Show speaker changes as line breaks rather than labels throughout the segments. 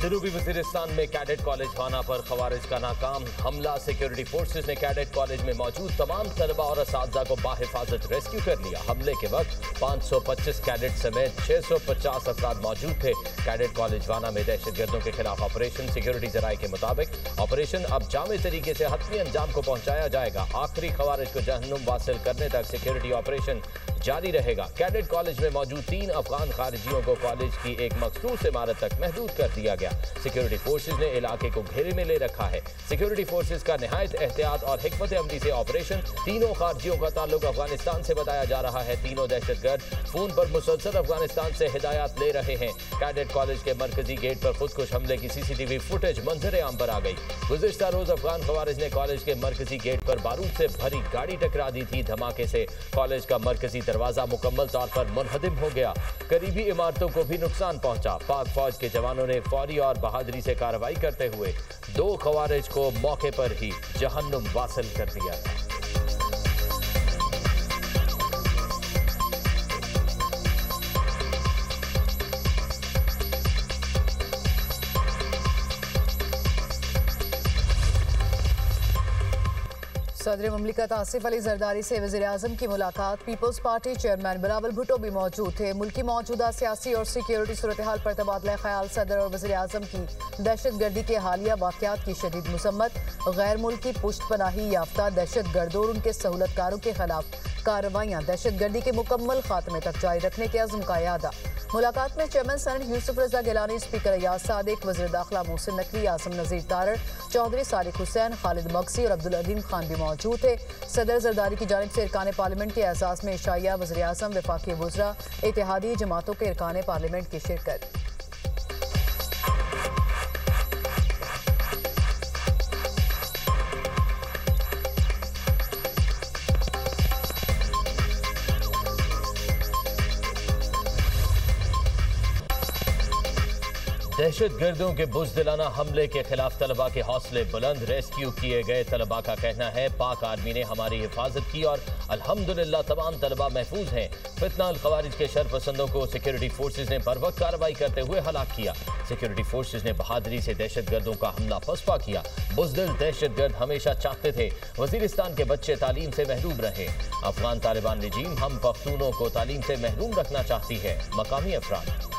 जनूबी वजीरिस्तान में cadet college वाना पर खवारिज का नाकाम हमला। सिक्योरिटी फोर्सेज ने कैडेट कॉलेज में मौजूद तमाम तलबा और असातिज़ा को बाहिफाजत रेस्क्यू कर लिया। हमले के वक्त 525 कैडेट समेत 650 अफराद मौजूद थे। कैडेट कॉलेज वाना में दहशतगर्दों के खिलाफ ऑपरेशन। सिक्योरिटी जराये के मुताबिक ऑपरेशन अब जामे तरीके से हतमी अंजाम को पहुंचाया जाएगा। आखिरी खवारिज को जहन्नुम वासिल करने तक सिक्योरिटी ऑपरेशन जारी रहेगा। कैडेट कॉलेज में मौजूद 3 अफगान खारिजियों को कॉलेज की एक मखसूस इमारत तक महदूद कर दिया गया। सिक्योरिटी फोर्सेज ने इलाके को घेरे में ले रखा है। सिक्योरिटी फोर्सेज का निहायत एहतियात और हिकमत अमली से ऑपरेशन। तीनों खारिजियों का ताल्लुक अफगानिस्तान से बताया जा रहा है। तीनों दहशतगर्द फोन पर मुसलसल अफगानिस्तान से हिदायत ले रहे हैं। कैडेट कॉलेज के मरकजी गेट पर खुदकुश हमले की CCTV फुटेज मंजर आम पर आ गई। गुज़िश्ता रोज अफगान खवारिज ने कॉलेज के मरकजी गेट पर बारूद से भरी गाड़ी टकरा दी थी। धमाके से कॉलेज का मरकजी दरवाजा मुकम्मल तौर पर मुनहदिम हो गया। करीबी इमारतों को भी नुकसान पहुंचा। पाक फौज के जवानों ने फौरी और बहादुरी से कार्रवाई करते हुए 2 खवारिज को मौके पर ही जहन्नुम वासिल कर दिया।
सदर मुमलिकत आसिफ अली जरदारी से वज़ीर-ए-आज़म की मुलाकात। Peoples party chairman Bilawal Bhutto भी मौजूद थे। मुल्क की मौजूदा सियासी और सिक्योरिटी सूरत हाल पर तबादला ख्याल। सदर और वज़ीर-ए-आज़म की दहशतगर्दी के हालिया वाक़यात की शदीद मुसम्मत। गैर मुल्की पुश्तपनाही याफ्ता दहशतगर्दों और उनके सहूलतकारों के खिलाफ कार्रवाइयाँ दहशतगर्दी के मुकम्मल खात्मे तक जारी रखने के अज़्म का यादा। मुलाकात में चेयरमैन सेनेट यूसुफ रजा गिलानी, स्पीकर अयाज सादिक, वज़ीर दाखिला मोहसिन नकवी, आज़म नज़ीर तारड़, चौधरी सादिक हुसैन, खालिद मक्सी और अब्दुल अदीम खान भी मौजूद थे। सदर जरदारी की जानिब से इरकान पार्लियामेंट के एहसास में इशाइया, वज़ीर-ए-आज़म, वफाकी वज़रा, इत्तेहादी जमातों के इरकान पार्लियामेंट की शिरकत।
दहशतगर्दों के बुज़दिलाना हमले के खिलाफ तलबा के हौसले बुलंद। रेस्क्यू किए गए तलबा का कहना है पाक आर्मी ने हमारी हिफाजत की और अल्हम्दुलिल्लाह तमाम तलबा महफूज हैं। फितना अल खवारिज के शरपसंदों को सिक्योरिटी फोर्सेज ने बर वक्त कार्रवाई करते हुए हलाक किया। सिक्योरिटी फोर्सेज ने बहादुरी से दहशतगर्दों का हमला पसपा किया। बुज़दिल दहशतगर्द हमेशा चाहते थे वज़ीरिस्तान के बच्चे तालीम से महरूम रहे। अफगान तालिबान रजीम हम पख्तूनों को तालीम से महरूम रखना चाहती है। मकामी अफराद।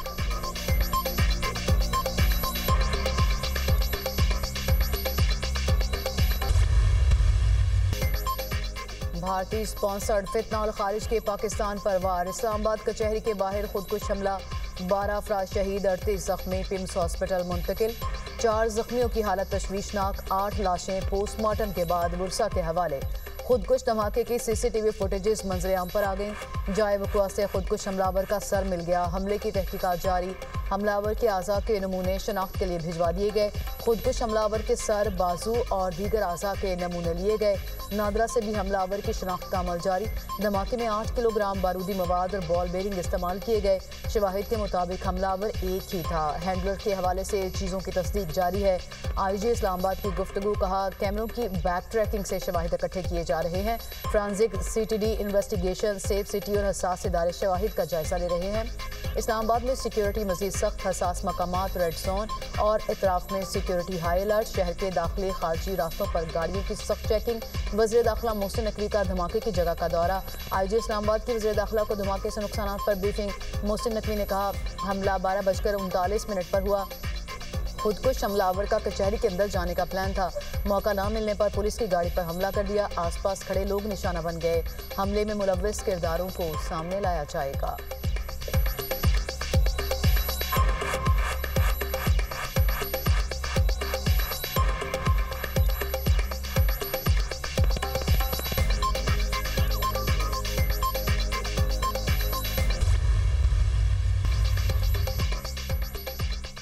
भारतीय स्पॉन्सर्ड फितना अल खारिज के पाकिस्तान पर वार। इस्लामाबाद कचहरी के बाहर खुदकुश हमला, 12 अफराद शहीद, 38 जख्मी, पिम्स हॉस्पिटल मुंतकिल। 4 जख्मियों की हालत तशवीशनाक, 8 लाशें पोस्टमार्टम के बाद बुरसा के हवाले। खुदकुश धमाके की CCTV फुटेजेस मंजर आम पर आ गई। जाए वक़ुआ से खुदकुश हमलावर का सर मिल गया। हमले की तहकीकात जारी। हमलावर के आज़ा के नमूने शनाख्त के लिए भिजवा दिए गए। खुदकुश हमलावर के सर, बाजू और दीगर आज़ा के नमूने लिए गए। नादरा से भी हमलावर की शनाख्त का अमल जारी। धमाके में 8 किलोग्राम बारूदी मवाद और बॉल बेरिंग इस्तेमाल किए गए। शवाहिद के मुताबिक हमलावर एक ही था। हैंडलर के हवाले से चीज़ों की तस्दीक जारी है। IG इस्लामाबाद की गुफ्तगू, कहा कैमरों की बैक ट्रैकिंग से शवाहिद इकट्ठे किए जा रहे हैं। Forensic CTD investigation safe city और हसास इदारे शवाहिद का जायजा ले रहे हैं। इस्लामाबाद में सिक्योरिटी मजीद सख्त, हसास मकामात रेड जोन और इतराफ में सिक्योरिटी हाई अलर्ट। शहर के दाखिली खारजी रास्तों पर गाड़ियों की सख्त चेकिंग। वज़ीर दाखिला मोहसिन नकवी का धमाके की जगह का दौरा। IG इस्लामाबाद की वज़ीर दाखिला को धमाके से नुकसान पर ब्रीफिंग। मोहसिन नकवी ने कहा हमला 12:39 पर हुआ। खुदकुश हमलावर का कचहरी के अंदर जाने का प्लान था। मौका न मिलने पर पुलिस की गाड़ी पर हमला कर दिया। आसपास खड़े लोग निशाना बन गए। हमले में मुलव्विस किरदारों को सामने लाया जाएगा।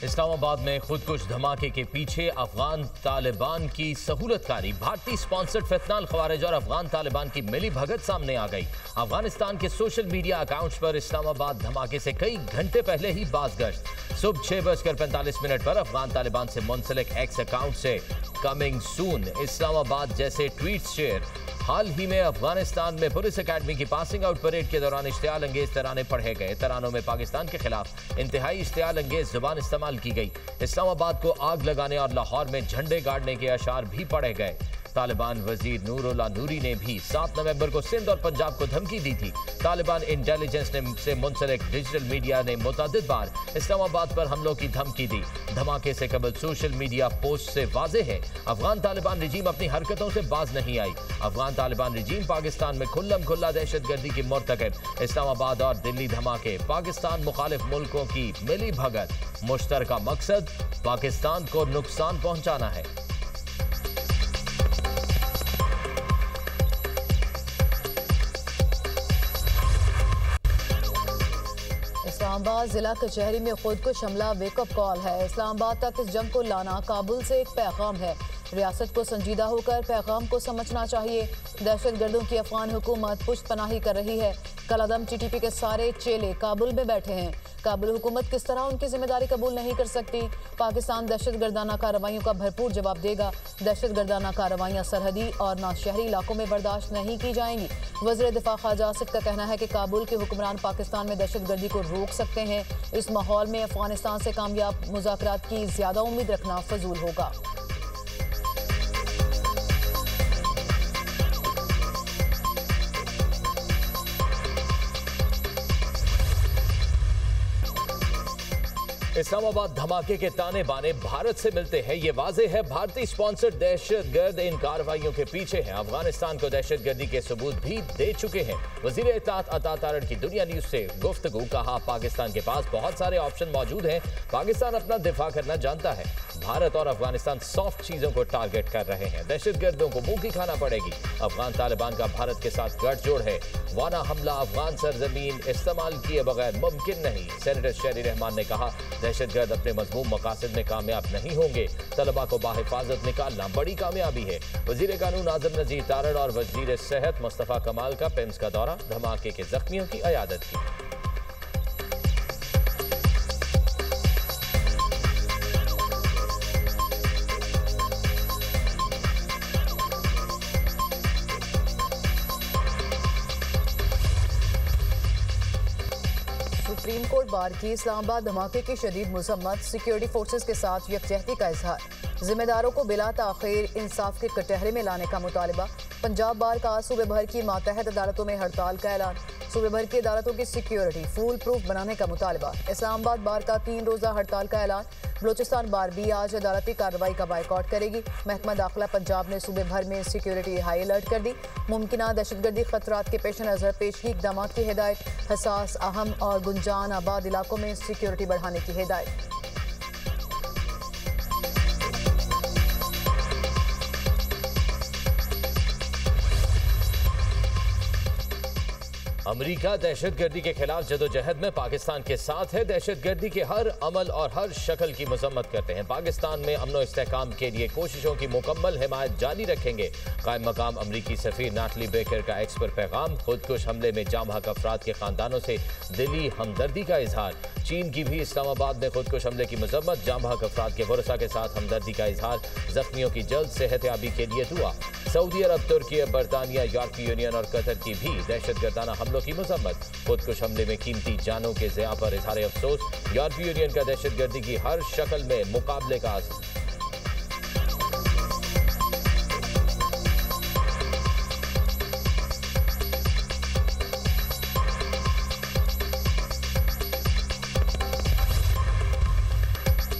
इस्लामाबाद में खुदकुश धमाके के पीछे अफगान तालिबान की सहूलतकारी। भारतीय स्पॉन्सर्ड फितना अल खवारिज और अफगान तालिबान की मिली भगत सामने आ गई। अफगानिस्तान के सोशल मीडिया अकाउंट्स पर इस्लामाबाद धमाके से कई घंटे पहले ही बाज़गश्त। सुबह 6:45 पर अफगान तालिबान से मुंसलिक एक्स अकाउंट से कमिंग सून। इस्लामाबाद जैसे ट्वीट शेयर। हाल ही में अफगानिस्तान में पुलिस एकेडमी की पासिंग आउट परेड के दौरान इश्तियाल अंगेज तराने पढ़े गए। तरानों में पाकिस्तान के खिलाफ इंतहाई इश्तियाल अंगेज जुबान इस्तेमाल की गई। इस्लामाबाद को आग लगाने और लाहौर में झंडे गाड़ने के अशार भी पढ़े गए। तालिबान वजीर नूरुल्लाह नूरी ने भी 7 नवंबर को सिंध और पंजाब को धमकी दी थी। तालिबान इंटेलिजेंस से मुंसलिक डिजिटल मीडिया ने मुतअद्दिद बार इस्लामाबाद पर हमलों की धमकी दी। धमाके से कबल सोशल मीडिया पोस्ट से वाज़ेह है अफगान तालिबान रिजीम अपनी हरकतों से बाज नहीं आई। अफगान तालिबान रिजीम पाकिस्तान में खुल्लम खुल्ला दहशतगर्दी की मुर्तकब। इस्लामाबाद और दिल्ली धमाके पाकिस्तान मुखालिफ मुल्कों की मिली भगत। मुश्तरका मकसद पाकिस्तान को नुकसान पहुंचाना है।
इस्लामाबाद जिला कचहरी में खुद को हमला वेकअप कॉल है। इस्लामाबाद तक इस जंग को लाना काबुल से एक पैगाम है। रियासत को संजीदा होकर पैगाम को समझना चाहिए। दहशतगर्दों की अफगान हुकूमत पुष्ट पनाही कर रही है। कलादम टीटीपी के सारे चेले काबुल में बैठे हैं। काबुल हुकूमत किस तरह उनकी जिम्मेदारी कबूल नहीं कर सकती। पाकिस्तान दहशतगर्दाना कार्रवाइयों का भरपूर जवाब देगा। दहशतगर्दाना कार्रवाइयाँ सरहदी और नाशहरी इलाकों में बर्दाश्त नहीं की जाएंगी। वज़ीर दिफा ख्वाजा आसिफ का कहना है कि काबुल के हुक्मरान पाकिस्तान में दहशतगर्दी को रोक सकते हैं। इस माहौल में अफगानिस्तान से कामयाब मुज़ाकरात की ज़्यादा उम्मीद रखना फजूल होगा।
इस्लामाबाद धमाके के ताने बाने भारत से मिलते हैं। ये वाज़ेह है भारतीय स्पॉन्सर्ड दहशतगर्द इन कार्रवाइयों के पीछे हैं। अफगानिस्तान को दहशतगर्दी के सबूत भी दे चुके हैं। वज़ीर इत्तेहाद अता तारड़ की दुनिया न्यूज से गुफ्तगू। कहा पाकिस्तान के पास बहुत सारे ऑप्शन मौजूद हैं। पाकिस्तान अपना दिफा करना जानता है। भारत और अफगानिस्तान सॉफ्ट चीजों को टारगेट कर रहे हैं। दहशतगर्दों को मुंह की खाना पड़ेगी। अफगान तालिबान का भारत के साथ गठजोड़ है। वाना हमला अफगान सरजमीन इस्तेमाल किए बगैर मुमकिन नहीं। सेनेटर शहरी रहमान ने कहा दहशतगर्द अपने मजमूम मकासद में कामयाब नहीं होंगे। तलबा को बाहिफाजत निकालना बड़ी कामयाबी है। वजीर कानून आजम नजीर तारड़ और वजीर सेहत मुस्तफा कमाल का पिम्स का दौरा। धमाके के जख्मियों की अयादत की।
सुप्रीम कोर्ट बार की इस्लामाबाद धमाके की शदीद मजम्मत। सिक्योरिटी फोर्सेस के साथ यकजहती का इजहार। जिम्मेदारों को बिला ताखीर इंसाफ के कटहरे में लाने का मुतालिबा। पंजाब बार का सूबे भर की मातहत अदालतों में हड़ताल का ऐलान। सूबे भर की अदालतों की सिक्योरिटी फूल प्रूफ बनाने का मुतालिबा। इस्लामाबाद बार का 3 रोज़ा हड़ताल का ऐलान। बलोचिस्तान बार भी आज अदालती कार्रवाई का बाइकआउट करेगी। महकमा दाखिला पंजाब ने सूबे भर में सिक्योरिटी हाई अलर्ट कर दी। मुमकिना दहशतगर्दी खतरात के पेश नज़र पेशगी इक़दाम की हिदायत। हसास अहम और गुंजान आबाद इलाकों में सिक्योरिटी बढ़ाने की हिदायत।
अमेरिका दहशतगर्दी के खिलाफ जदोजहद में पाकिस्तान के साथ है। दहशतगर्दी के हर अमल और हर शक्ल की मजम्मत करते हैं। पाकिस्तान में अमन और इस्तेहकाम के लिए कोशिशों की मुकम्मल हिमायत जारी रखेंगे। कायम मकाम अमरीकी सफीर नाटली बेकर का एक्स पर पैगाम। खुदकुश हमले में जाम हक अफराद के खानदानों से दिली हमदर्दी का इजहार। चीन की भी इस्लामाबाद में खुदकुश हमले की मजम्मत। जाम हक अफराद के वरसा के साथ हमदर्दी का इजहार। जख्मियों की जल्द सेहतयाबी के लिए दुआ। सऊदी अरब, तुर्की, बरतानिया, यूरोपीय यूनियन और कतर की भी दहशतगर्दाना हमलों की मजम्मत। खुदकुश हमले में कीमती जानों के ज़िया पर इजहार अफसोस। यूरोपीय यूनियन का दहशतगर्दी की हर शक्ल में मुकाबले का आज़म।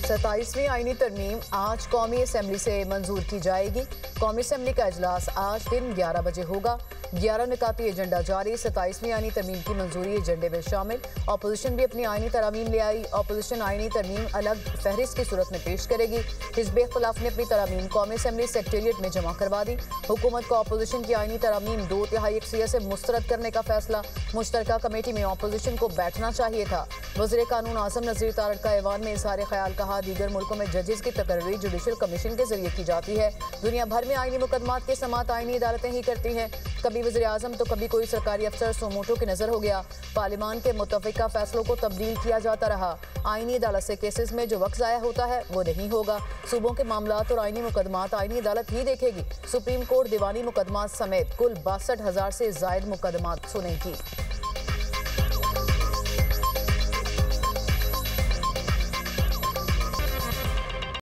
27वीं आईनी तरमीम आज कौमी असम्बली से मंजूर की जाएगी। कौमी असम्बली का इजलास आज दिन 11 बजे होगा। 11 निकाती एजेंडा जारी। 27वीं आईनी तरमीम की मंजूरी एजेंडे में शामिल। अपोजिशन भी अपनी आईनी तरामीम ले आई। अपोजिशन आईनी तरमीम अलग फहरिस्त की सूरत में पेश करेगी। हिज़्ब इख्तिलाफ ने अपनी तरामीम कौमी असम्बली सेक्रेटेरिएट में जमा करवा दी। हुकूमत को अपोजिशन की आईनी तरामीम 2/3 अक्सरियत से मुस्तरद करने का फैसला। मुश्तरका कमेटी में अपोजिशन को बैठना चाहिए था। वज़ीर कानून आज़म नज़ीर तारड़ का ऐवान में इज़हार ख्याल। कहा दीगर मुल्कों में जजेस की तकर्री जुडिशल कमीशन के जरिए की जाती है। दुनिया भर में आईनी मुकदमात के समात आईनी अदालतें ही करती हैं। कभी वज़ीर आज़म तो कभी कोई सरकारी अफसर सोमोटो की नजर हो गया। पार्लियामान के मुतफ़िका फैसलों को तब्दील किया जाता रहा। आईनी अदालत से केसेस में जो वक्त ज़ाया होता है वो नहीं होगा। सूबों के मामलात और आईनी मुकदमात आईनी अदालत ही देखेगी। सुप्रीम कोर्ट दीवानी मुकदमात समेत कुल 62,000 से ज़ायद मुकदमात सुनेगी।